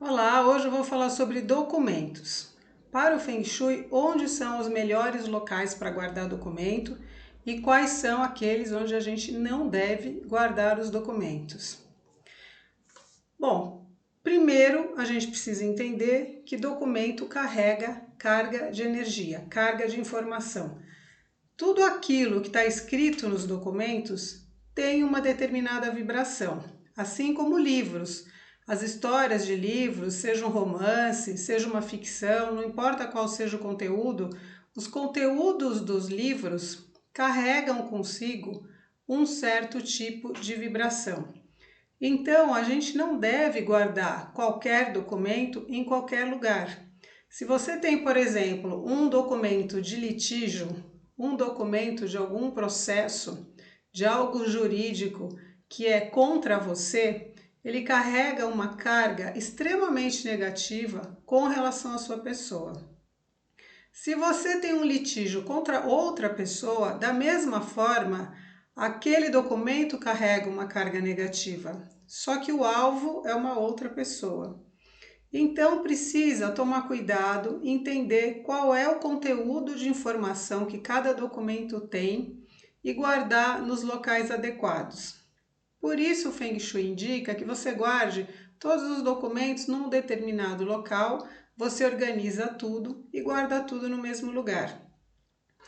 Olá, hoje eu vou falar sobre documentos. Para o Feng Shui, onde são os melhores locais para guardar documento e quais são aqueles onde a gente não deve guardar os documentos. Bom, primeiro a gente precisa entender que documento carrega carga de energia, carga de informação. Tudo aquilo que está escrito nos documentos tem uma determinada vibração, assim como livros. As histórias de livros, seja um romance, seja uma ficção, não importa qual seja o conteúdo, os conteúdos dos livros carregam consigo um certo tipo de vibração. Então, a gente não deve guardar qualquer documento em qualquer lugar. Se você tem, por exemplo, um documento de litígio, um documento de algum processo, de algo jurídico que é contra você, ele carrega uma carga extremamente negativa com relação à sua pessoa. Se você tem um litígio contra outra pessoa, da mesma forma, aquele documento carrega uma carga negativa, só que o alvo é uma outra pessoa. Então precisa tomar cuidado, entender qual é o conteúdo de informação que cada documento tem e guardar nos locais adequados. Por isso o Feng Shui indica que você guarde todos os documentos num determinado local, você organiza tudo e guarda tudo no mesmo lugar.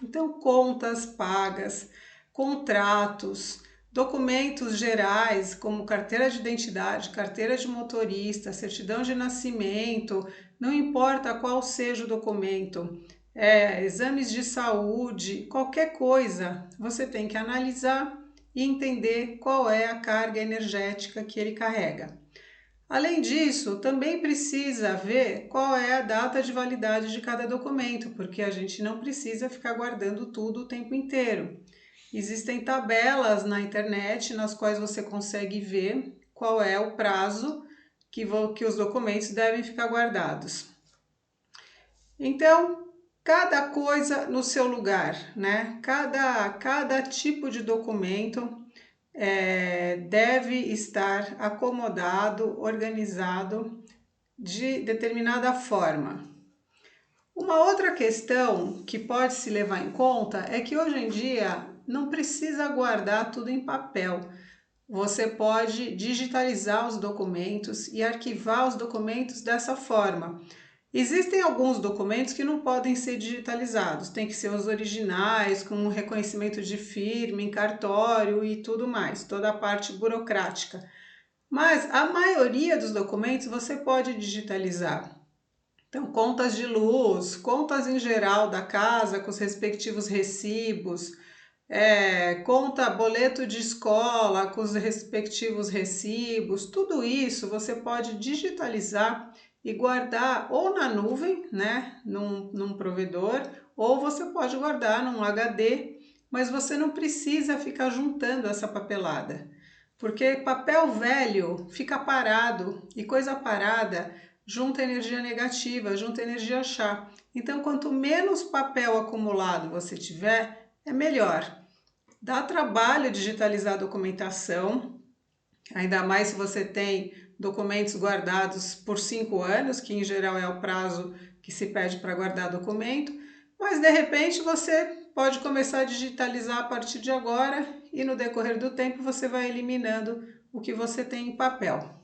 Então, contas pagas, contratos, documentos gerais, como carteira de identidade, carteira de motorista, certidão de nascimento, não importa qual seja o documento, exames de saúde, qualquer coisa, você tem que analisar e entender qual é a carga energética que ele carrega. Além disso, também precisa ver qual é a data de validade de cada documento, porque a gente não precisa ficar guardando tudo o tempo inteiro. Existem tabelas na internet nas quais você consegue ver qual é o prazo que os documentos devem ficar guardados. Então, cada coisa no seu lugar, né? Cada tipo de documento deve estar acomodado, organizado de determinada forma. Uma outra questão que pode se levar em conta é que hoje em dia não precisa guardar tudo em papel. Você pode digitalizar os documentos e arquivar os documentos dessa forma. Existem alguns documentos que não podem ser digitalizados, tem que ser os originais, com reconhecimento de firma, em cartório e tudo mais, toda a parte burocrática. Mas a maioria dos documentos você pode digitalizar. Então, contas de luz, contas em geral da casa, com os respectivos recibos, conta, boleto de escola, com os respectivos recibos, tudo isso você pode digitalizar e guardar ou na nuvem, né, num provedor, ou você pode guardar num HD, mas você não precisa ficar juntando essa papelada, porque papel velho fica parado e coisa parada junta energia negativa, junta energia chá. Então, quanto menos papel acumulado você tiver, é melhor. Dá trabalho digitalizar a documentação, ainda mais se você tem documentos guardados por 5 anos, que em geral é o prazo que se pede para guardar documento, mas de repente você pode começar a digitalizar a partir de agora e no decorrer do tempo você vai eliminando o que você tem em papel.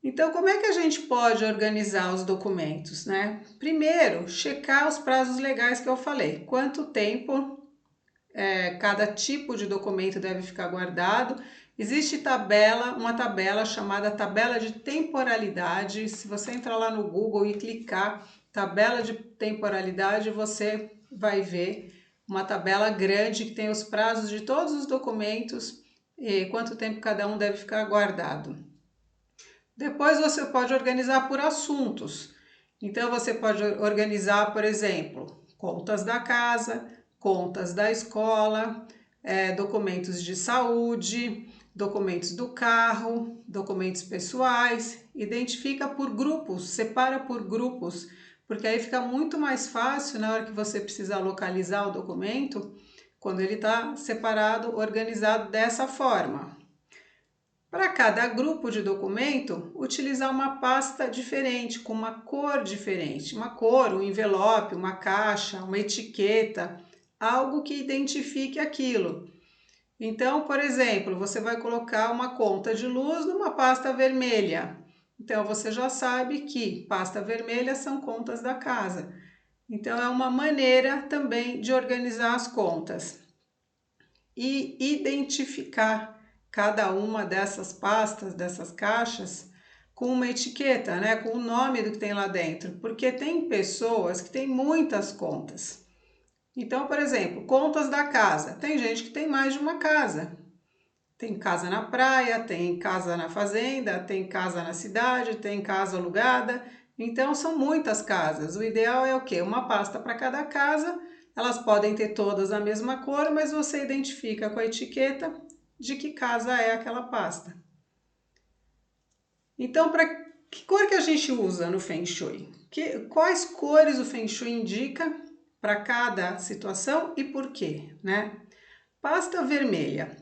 Então, como é que a gente pode organizar os documentos, né? Primeiro, checar os prazos legais que eu falei. Quanto tempo cada tipo de documento deve ficar guardado. Existe uma tabela chamada tabela de temporalidade. Se você entrar lá no Google e clicar tabela de temporalidade, você vai ver uma tabela grande que tem os prazos de todos os documentos e quanto tempo cada um deve ficar guardado. Depois você pode organizar por assuntos. Então você pode organizar, por exemplo, contas da casa, contas da escola, documentos de saúde, documentos do carro, documentos pessoais, identifica por grupos, separa por grupos, porque aí fica muito mais fácil na hora que você precisar localizar o documento, quando ele está separado, organizado dessa forma. Para cada grupo de documento, utilizar uma pasta diferente, com uma cor diferente. Uma cor, um envelope, uma caixa, uma etiqueta, algo que identifique aquilo. Então, por exemplo, você vai colocar uma conta de luz numa pasta vermelha. Então, você já sabe que pasta vermelha são contas da casa. Então, é uma maneira também de organizar as contas e identificar cada uma dessas pastas, dessas caixas, com uma etiqueta, né? Com o nome do que tem lá dentro, porque tem pessoas que têm muitas contas. Então, por exemplo, contas da casa. Tem gente que tem mais de uma casa. Tem casa na praia, tem casa na fazenda, tem casa na cidade, tem casa alugada. Então, são muitas casas. O ideal é o quê? Uma pasta para cada casa. Elas podem ter todas a mesma cor, mas você identifica com a etiqueta de que casa é aquela pasta. Então, para que cor que a gente usa no Feng Shui? Quais cores o Feng Shui indica para cada situação e por quê, né? Pasta vermelha.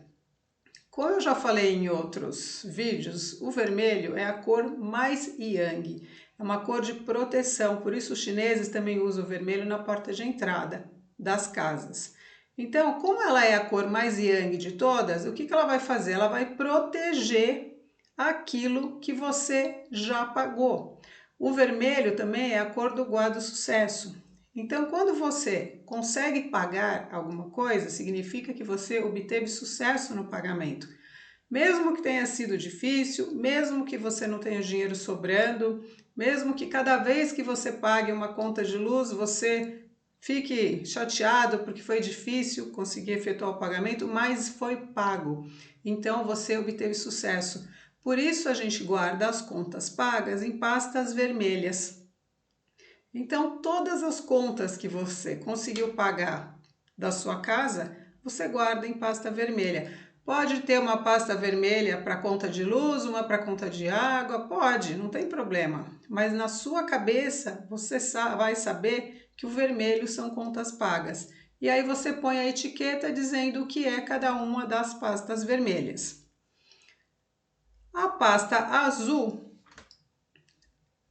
Como eu já falei em outros vídeos, o vermelho é a cor mais yang, é uma cor de proteção, por isso os chineses também usam o vermelho na porta de entrada das casas. Então, como ela é a cor mais yang de todas, o que ela vai fazer? Ela vai proteger aquilo que você já pagou. O vermelho também é a cor do guarda sucesso. Então, quando você consegue pagar alguma coisa, significa que você obteve sucesso no pagamento. Mesmo que tenha sido difícil, mesmo que você não tenha dinheiro sobrando, mesmo que cada vez que você pague uma conta de luz, você fique chateado porque foi difícil conseguir efetuar o pagamento, mas foi pago. Então, você obteve sucesso. Por isso, a gente guarda as contas pagas em pastas vermelhas. Então, todas as contas que você conseguiu pagar da sua casa, você guarda em pasta vermelha. Pode ter uma pasta vermelha para conta de luz, uma para conta de água, pode, não tem problema. Mas na sua cabeça, você vai saber que o vermelho são contas pagas. E aí você põe a etiqueta dizendo o que é cada uma das pastas vermelhas. A pasta azul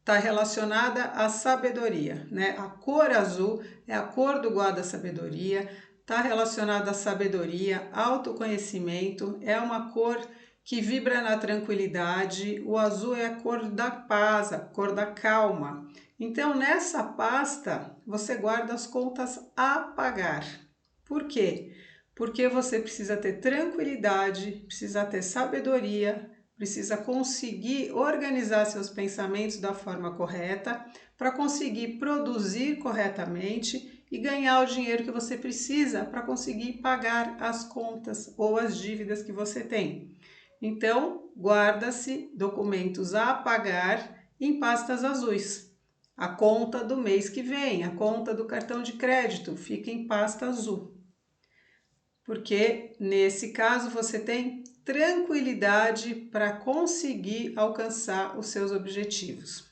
está relacionada à sabedoria, né? A cor azul é a cor do guarda-sabedoria, está relacionada à sabedoria, autoconhecimento, é uma cor que vibra na tranquilidade. O azul é a cor da paz, a cor da calma. Então, nessa pasta, você guarda as contas a pagar. Por quê? Porque você precisa ter tranquilidade, precisa ter sabedoria, precisa conseguir organizar seus pensamentos da forma correta para conseguir produzir corretamente e ganhar o dinheiro que você precisa para conseguir pagar as contas ou as dívidas que você tem. Então, guarda-se documentos a pagar em pastas azuis. A conta do mês que vem, a conta do cartão de crédito fica em pasta azul. Porque nesse caso você tem tranquilidade para conseguir alcançar os seus objetivos.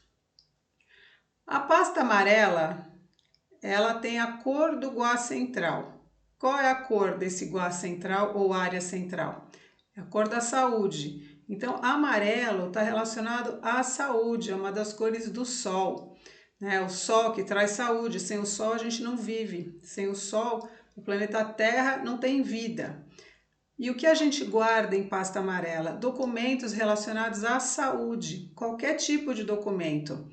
A pasta amarela, ela tem a cor do guá central. Qual é a cor desse guá central ou área central? É a cor da saúde. Então, amarelo está relacionado à saúde, é uma das cores do sol, né? O sol que traz saúde. Sem o sol a gente não vive. Sem o sol, o planeta Terra não tem vida. E o que a gente guarda em pasta amarela? Documentos relacionados à saúde, qualquer tipo de documento.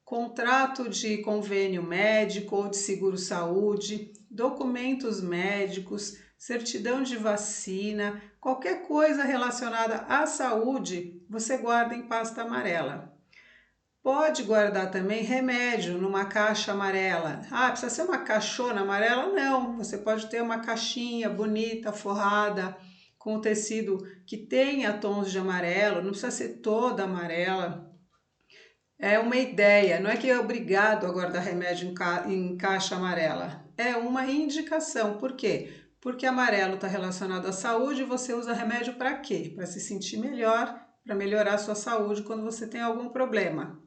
Contrato de convênio médico ou de seguro-saúde, documentos médicos, certidão de vacina, qualquer coisa relacionada à saúde, você guarda em pasta amarela. Pode guardar também remédio numa caixa amarela. Ah, precisa ser uma caixona amarela? Não, você pode ter uma caixinha bonita, forrada, com tecido que tenha tons de amarelo, não precisa ser toda amarela. É uma ideia, não é que é obrigado a guardar remédio em caixa amarela. É uma indicação. Por quê? Porque amarelo está relacionado à saúde e você usa remédio para quê? Para se sentir melhor, para melhorar a sua saúde quando você tem algum problema.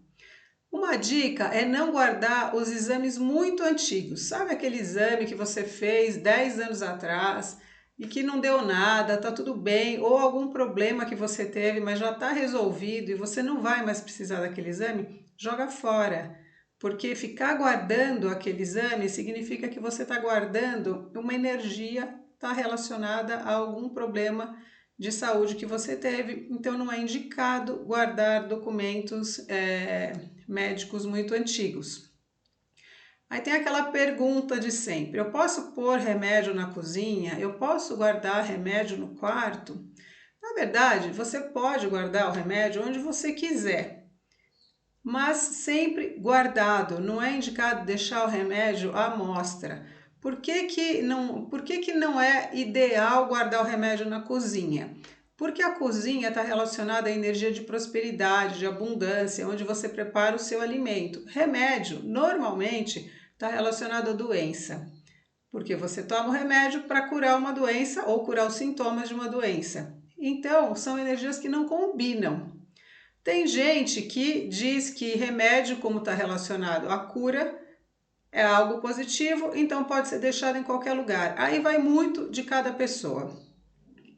Uma dica é não guardar os exames muito antigos. Sabe aquele exame que você fez 10 anos atrás? e que não deu nada, tá tudo bem, ou algum problema que você teve, mas já está resolvido e você não vai mais precisar daquele exame, joga fora. Porque ficar guardando aquele exame significa que você está guardando uma energia, está relacionada a algum problema de saúde que você teve, então não é indicado guardar documentos médicos muito antigos. Aí tem aquela pergunta de sempre: eu posso pôr remédio na cozinha? Eu posso guardar remédio no quarto? Na verdade, você pode guardar o remédio onde você quiser, mas sempre guardado. Não é indicado deixar o remédio à mostra. Por que não é ideal guardar o remédio na cozinha? Porque a cozinha está relacionada à energia de prosperidade, de abundância, onde você prepara o seu alimento. Remédio, normalmente, está relacionado à doença, porque você toma o remédio para curar uma doença ou curar os sintomas de uma doença. Então, são energias que não combinam. Tem gente que diz que remédio, como está relacionado à cura, é algo positivo, então pode ser deixado em qualquer lugar. Aí vai muito de cada pessoa.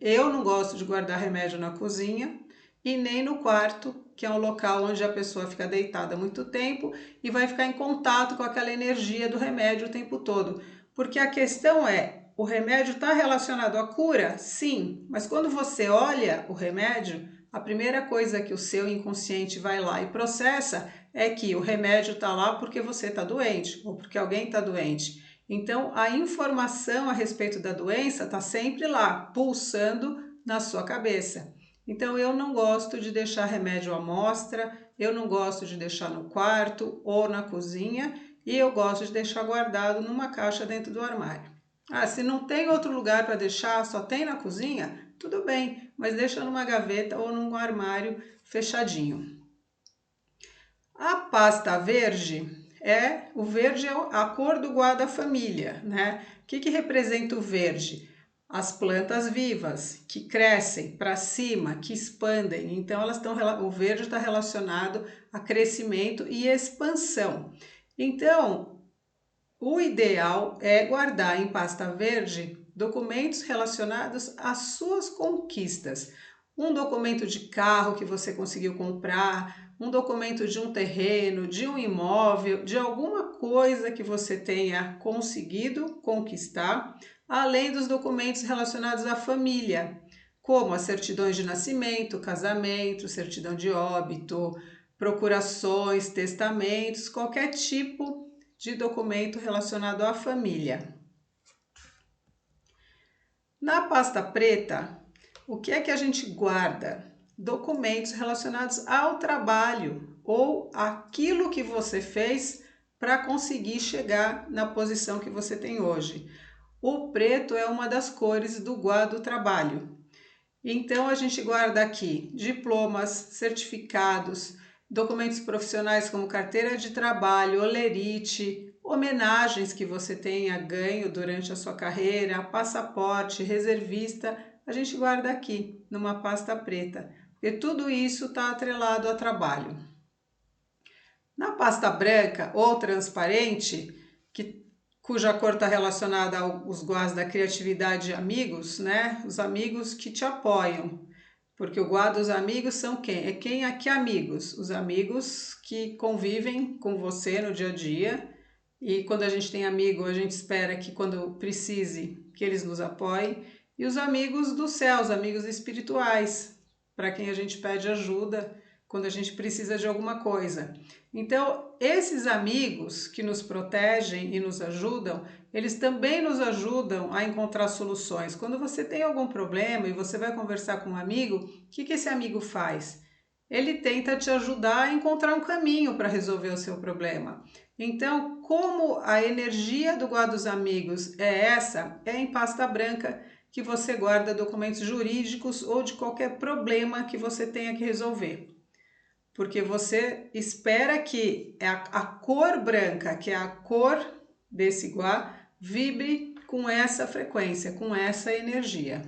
Eu não gosto de guardar remédio na cozinha e nem no quarto, que é um local onde a pessoa fica deitada muito tempo e vai ficar em contato com aquela energia do remédio o tempo todo. Porque a questão é, o remédio está relacionado à cura? Sim, mas quando você olha o remédio, a primeira coisa que o seu inconsciente vai lá e processa é que o remédio está lá porque você está doente ou porque alguém está doente. Então, a informação a respeito da doença está sempre lá, pulsando na sua cabeça. Então, eu não gosto de deixar remédio à mostra, eu não gosto de deixar no quarto ou na cozinha, e eu gosto de deixar guardado numa caixa dentro do armário. Ah, se não tem outro lugar para deixar, só tem na cozinha, tudo bem, mas deixa numa gaveta ou num armário fechadinho. A pasta verde o verde é a cor do guarda-família, né? O que representa o verde? As plantas vivas que crescem para cima, que expandem. Então o verde está relacionado a crescimento e expansão. Então, o ideal é guardar em pasta verde documentos relacionados às suas conquistas. Um documento de carro que você conseguiu comprar, um documento de um terreno, de um imóvel, de alguma coisa que você tenha conseguido conquistar, além dos documentos relacionados à família, como as certidões de nascimento, casamento, certidão de óbito, procurações, testamentos, qualquer tipo de documento relacionado à família. Na pasta preta, o que é que a gente guarda? Documentos relacionados ao trabalho ou aquilo que você fez para conseguir chegar na posição que você tem hoje. O preto é uma das cores do trabalho. Então a gente guarda aqui diplomas, certificados, documentos profissionais como carteira de trabalho, olerite, homenagens que você tenha ganho durante a sua carreira, passaporte, reservista, a gente guarda aqui numa pasta preta, porque tudo isso está atrelado a trabalho. Na pasta branca ou transparente, cuja cor está relacionada aos guas da criatividade e amigos, né? Os amigos que te apoiam. Porque o guarda dos amigos são quem? É quem aqui amigos? Os amigos que convivem com você no dia a dia. E quando a gente tem amigo, a gente espera que quando precise, que eles nos apoiem. E os amigos do céu, os amigos espirituais, para quem a gente pede ajuda quando a gente precisa de alguma coisa. Então, esses amigos que nos protegem e nos ajudam, eles também nos ajudam a encontrar soluções. Quando você tem algum problema e você vai conversar com um amigo, o que esse amigo faz? Ele tenta te ajudar a encontrar um caminho para resolver o seu problema. Então, como a energia do guarda dos amigos é essa, é em pasta branca que você guarda documentos jurídicos ou de qualquer problema que você tenha que resolver. Porque você espera que a cor branca, que é a cor desse guá, vibre com essa frequência, com essa energia.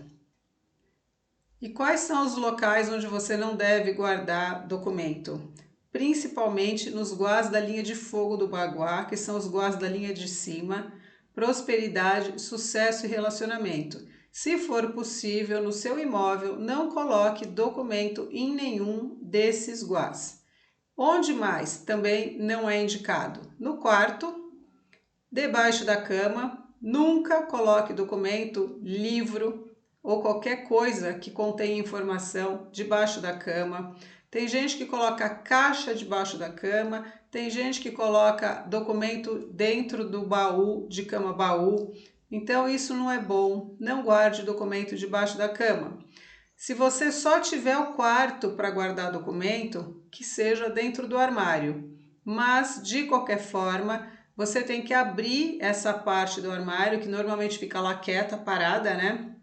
E quais são os locais onde você não deve guardar documento? Principalmente nos guás da linha de fogo do baguá, que são os guás da linha de cima, prosperidade, sucesso e relacionamento. Se for possível, no seu imóvel, não coloque documento em nenhum desses guás. Onde mais também não é indicado? No quarto, debaixo da cama, nunca coloque documento, livro ou qualquer coisa que contenha informação debaixo da cama. Tem gente que coloca caixa debaixo da cama, tem gente que coloca documento dentro do baú, de cama-baú. Então isso não é bom, não guarde documento debaixo da cama. Se você só tiver o quarto para guardar documento, que seja dentro do armário. Mas, de qualquer forma, você tem que abrir essa parte do armário, que normalmente fica lá quieta, parada, né?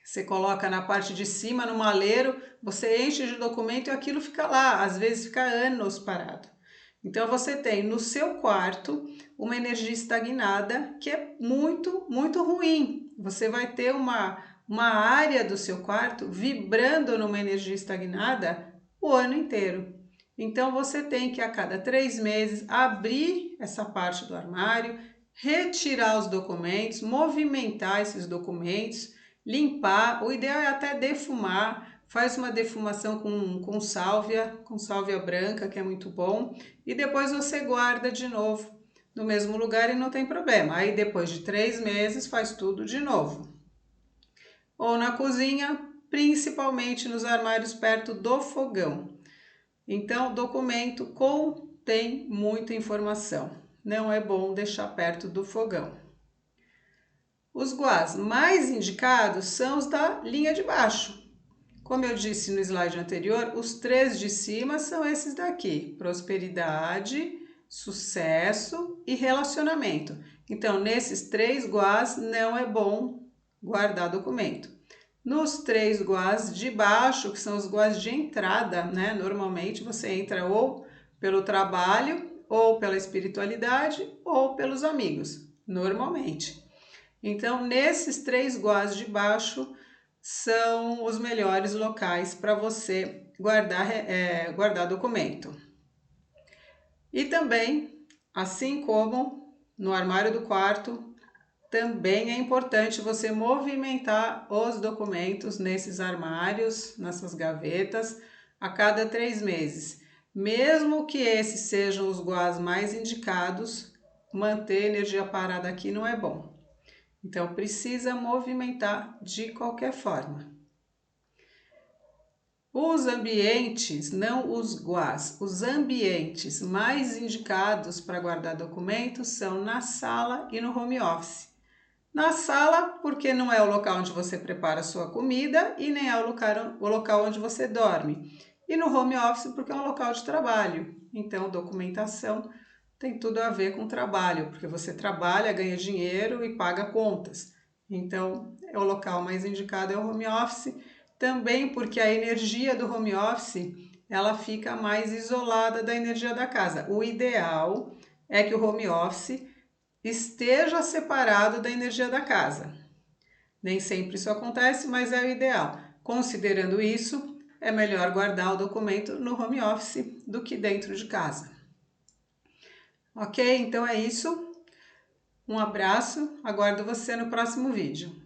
Você coloca na parte de cima, no maleiro, você enche de documento e aquilo fica lá, às vezes fica anos parado. Então você tem no seu quarto uma energia estagnada que é muito, muito ruim. Você vai ter uma área do seu quarto vibrando numa energia estagnada o ano inteiro. Então você tem que a cada 3 meses abrir essa parte do armário, retirar os documentos, movimentar esses documentos, limpar. O ideal é até defumar. Faz uma defumação com sálvia branca, que é muito bom, e depois você guarda de novo no mesmo lugar e não tem problema. Aí depois de 3 meses faz tudo de novo. Ou na cozinha, principalmente nos armários perto do fogão. Então, documento contém muita informação. Não é bom deixar perto do fogão. Os guás mais indicados são os da linha de baixo. Como eu disse no slide anterior, os 3 de cima são esses daqui: prosperidade, sucesso e relacionamento. Então, nesses 3 guás não é bom guardar documento. Nos 3 guás de baixo, que são os guás de entrada, né? Normalmente você entra ou pelo trabalho, ou pela espiritualidade, ou pelos amigos, normalmente. Então, nesses 3 guás de baixo, são os melhores locais para você guardar documento. E também, assim como no armário do quarto, também é importante você movimentar os documentos nesses armários, nessas gavetas, a cada 3 meses. Mesmo que esses sejam os guás mais indicados, manter energia parada aqui não é bom. Então, precisa movimentar de qualquer forma. Os ambientes, não os guás, os ambientes mais indicados para guardar documentos são na sala e no home office. Na sala, porque não é o local onde você prepara a sua comida e nem é o local onde você dorme. E no home office, porque é um local de trabalho. Então, documentação tem tudo a ver com trabalho, porque você trabalha, ganha dinheiro e paga contas. Então, o local mais indicado é o home office, também porque a energia do home office ela fica mais isolada da energia da casa. O ideal é que o home office esteja separado da energia da casa. Nem sempre isso acontece, mas é o ideal. Considerando isso, é melhor guardar o documento no home office do que dentro de casa. Ok? Então é isso. Um abraço, aguardo você no próximo vídeo.